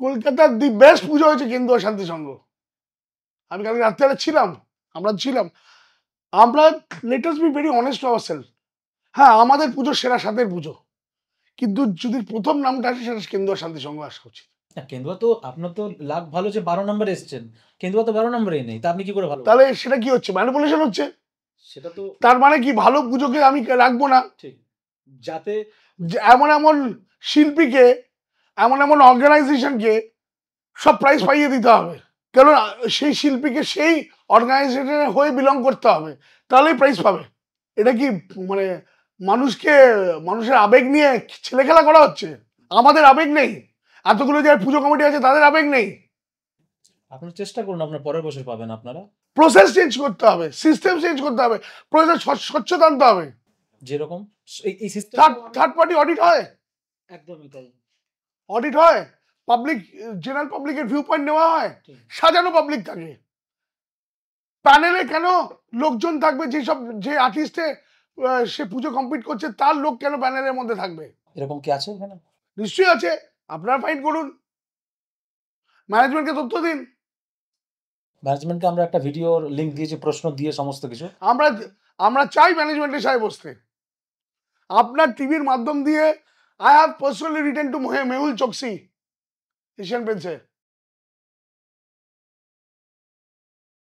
কলকাতার the best পুজো হয়েছে কেন্দুয়া শান্তি সংঘ। আমি কালকে রাত্রে ছিলাম, আমরা let us be very honest to ourself. হ্যাঁ, আমাদের পুজো সেরা স্বাদের পুজো, কিন্তু যদি প্রথম নামটা আসে সেটা কেন্দুয়া শান্তি সংঘ আসা উচিত। কেন্দুয়া তো আপনার তো লাখ ভালো যে 12 নম্বরে এসেছেন, কেন্দুয়া তো 12 নম্বরেই নেই, তা আপনি কি করে ভালো? তাহলে সেটা কি হচ্ছে? ম্যানিপুলেশন হচ্ছে। সেটা তো তার মানে কি ভালো পুজোকে আমি রাখবো না? ঠিক, যাতে এমন এমন শিল্পীকে, এমন এমন অর্গানাইজেশনকে সব প্রাইজ পাইয়ে দিতে হবে, কেন সেই শিল্পীকে সেই অর্গানাইজেশনের হয়ে বিলং করতে হবে, তাহলেই প্রাইজ পাবে। এটা কি মানে মানুষের আবেগ নিয়ে ছেলে খেলা করা হচ্ছে? আমাদের আবেগ নেই? এতগুলো যে পুজো কমিটি আছে তাদের আবেগ নেই? আপনারা চেষ্টা করুন, আপনার পরের বছর পাবেন আপনারা। প্রসেস চেঞ্জ করতে হবে, সিস্টেম চেঞ্জ করতে হবে, প্রসেস স্বচ্ছতা আনতে হবে। যেরকম এই সিস্টেম থার্ড পার্টি অডিট হয়, একদমই তাই। অডিট হয়, পাবলিক, জেনারেল পাবলিকের ভিউ পয়েন্ট নেওয়া হয়, সাজানো পাবলিক থাকে। প্যানেলে কেন লোকজন থাকবে, যে আর্টিস্টে সে পুজো কমপ্লিট করছে তার লোক কেন প্যানেলের মধ্যে থাকবে? এরকম কি আছে এখানে? নিশ্চয়ই আছে, আপনারা ফাইন্ড করুন, ম্যানেজমেন্টকে তথ্য দিন। ম্যানেজমেন্টকে আমরা একটা ভিডিওর লিংক দিয়েছি, প্রশ্ন দিয়ে সমস্ত কিছু। আমরা চাই ম্যানেজমেন্টের সাথে বসতে। আপনার টিভির মাধ্যম দিয়ে I have personally written to Mehul Choksi, Asian পেন্টসে।